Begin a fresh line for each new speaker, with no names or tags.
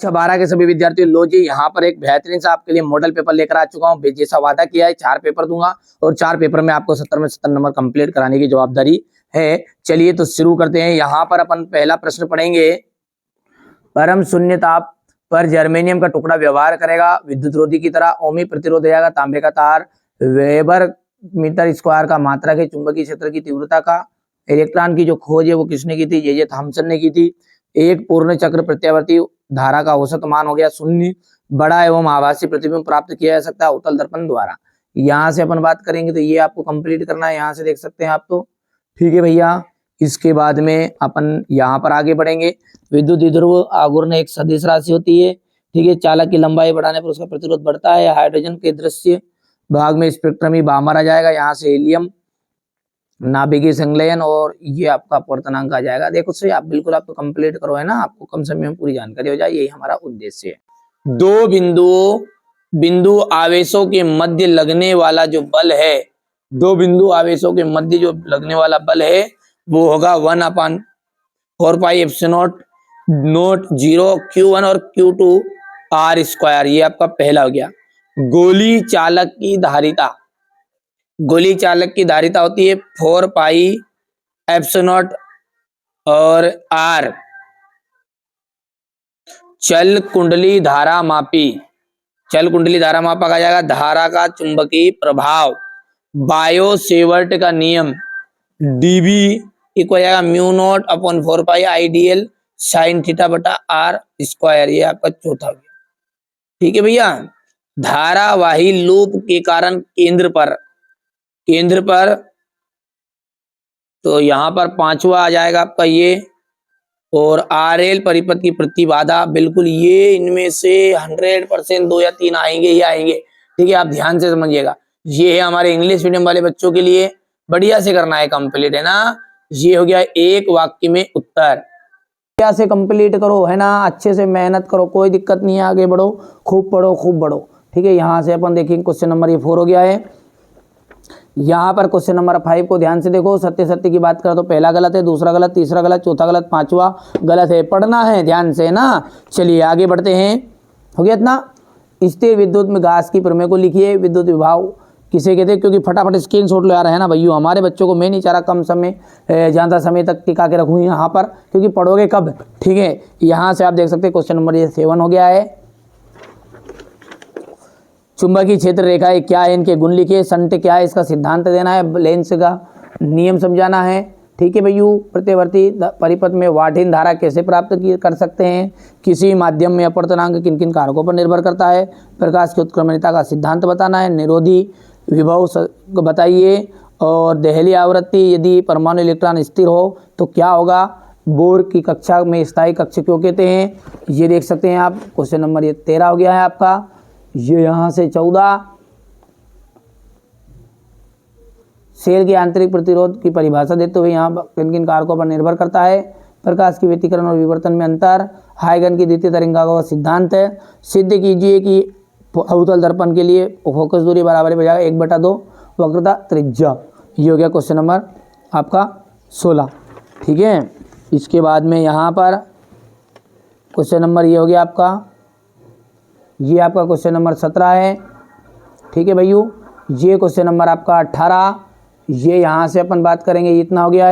कक्षा 12 के सभी विद्यार्थियों, लो जी यहाँ पर एक बेहतरीन सा आपके लिए मॉडल पेपर लेकर आ चुका हूँ। जैसा वादा किया है 4 पेपर दूंगा और 4 पेपर में आपको 70 में 70 नंबर कंप्लीट कराने की जवाबदारी है। चलिए तो शुरू करते हैं। यहाँ पर अपन पहला प्रश्न पढ़ेंगे। परम शून्य ताप पर जर्मेनियम का टुकड़ा व्यवहार करेगा विद्युत रोधी की तरह। ओमी प्रतिरोध जाएगा तांबे का तार। वेबर मीटर स्क्वायर का मात्रा के चुंबकीय क्षेत्र की तीव्रता का। इलेक्ट्रॉन की जो खोज है वो किसने की थी? जे थॉमसन ने की थी। एक पूर्ण चक्र प्रत्यावर्ती धारा का औसत मान हो गया 0। बड़ा एवं आभासी प्रतिबिंब प्राप्त किया जा सकता है उत्तल दर्पण द्वारा। यहाँ से अपन बात करेंगे तो ये आपको कंप्लीट करना है। यहाँ से देख सकते हैं आप तो ठीक है भैया। इसके बाद में अपन यहाँ पर आगे बढ़ेंगे। विद्युत द्विध्रुव आघूर्ण एक सदिश राशि होती है। ठीक है, चालक की लंबाई बढ़ाने पर उसका प्रतिरोध बढ़ता है। हाइड्रोजन के दृश्य भाग में स्पेक्ट्रम ही बाहर आ जाएगा। यहाँ से हीलियम नाभिकीय संलयन और ये आपका अपवर्तनांक आ जाएगा। देखो से आप बिल्कुल आपको कंप्लीट करो है ना, आपको कम समय में पूरी जानकारी हो जाए, यही हमारा उद्देश्य है। दो बिंदु आवेशों के मध्य लगने वाला जो बल है, दो बिंदु आवेशों के मध्य जो लगने वाला बल है वो होगा 1/4πε0 Q1 और Q2 R²। ये आपका पहला हो गया। गोली चालक की धारिता, गोली चालक की धारिता होती है 4πε0 और R। चल कुंडली धारा मापी, चल कुंडली धारा मापा का जाएगा धारा का चुंबकीय प्रभाव। बायो सेवर्ट का नियम dB इक्वल जाएगा μ0/4πIdl sin θ/r²। ये आपका चौथा हो गया। ठीक है भैया। धारावाही लूप के कारण केंद्र पर तो यहाँ पर पांचवा आ जाएगा आपका ये। और RL परिपथ की प्रतिबाधा, बिल्कुल ये इनमें से 100% 2 या 3 आएंगे ही आएंगे। ठीक है, आप ध्यान से समझिएगा। ये है हमारे इंग्लिश मीडियम वाले बच्चों के लिए, बढ़िया से करना है कंप्लीट है ना। ये हो गया एक वाक्य में उत्तर। बढ़िया से कंप्लीट करो है ना, अच्छे से मेहनत करो, कोई दिक्कत नहीं है, आगे बढ़ो, खूब पढ़ो खूब बढ़ो। ठीक है, यहाँ से अपन देखेंगे क्वेश्चन नंबर ये 4 हो गया है। यहाँ पर क्वेश्चन नंबर 5 को ध्यान से देखो। सत्य की बात करें तो पहला गलत है, दूसरा गलत, तीसरा गलत, चौथा गलत, पांचवा गलत है। पढ़ना है ध्यान से ना। चलिए आगे बढ़ते हैं। हो गया इतना। स्थिर विद्युत में घास की प्रमेय को लिखिए। विद्युत विभाव किसे कहते हैं? क्योंकि फटाफट स्क्रीनशॉट ले आ रहे हैं ना भैया, हमारे बच्चों को मैं नहीं चाह रहा कम समय ज़्यादा समय तक टिका के रखूँ यहाँ पर, क्योंकि पढ़ोगे कब। ठीक है, यहाँ से आप देख सकते हैं क्वेश्चन नंबर ये 7 हो गया है। चुंबकीय क्षेत्र रेखाएं क्या है, इनके गुण लिखिए। संट क्या है, इसका सिद्धांत देना है, लेंस का नियम समझाना है। ठीक है भैया। प्रतिवर्ती परिपथ में वाटहीन धारा कैसे प्राप्त कर सकते हैं? किसी माध्यम में अपवर्तनांक किन किन कारकों पर निर्भर करता है? प्रकाश की उत्क्रमणिका का सिद्धांत बताना है। निरोधी विभव बताइए। और देहली आवृत्ति, यदि परमाणु इलेक्ट्रॉन स्थिर हो तो क्या होगा? बोर की कक्षा में स्थायी कक्ष क्यों कहते हैं? ये देख सकते हैं आप। क्वेश्चन नंबर ये 13 हो गया है आपका। ये यहाँ से 14 सेल के आंतरिक प्रतिरोध की परिभाषा देते हुए यहाँ किन किन कारकों पर निर्भर करता है? प्रकाश के व्यतिकरण और विवर्तन में अंतर। हाइगन की द्वितीय तरंगा का सिद्धांत है। सिद्ध कीजिए कि अवतल दर्पण के लिए फोकस दूरी बराबर हो जाएगा 1/2 वक्रता त्रिज्या। ये हो गया क्वेश्चन नंबर आपका 16। ठीक है, इसके बाद में यहाँ पर क्वेश्चन नंबर ये हो गया आपका, ये आपका क्वेश्चन नंबर 17 है। ठीक है भैया। ये क्वेश्चन नंबर आपका 18। ये यहाँ से अपन बात करेंगे, इतना हो गया है।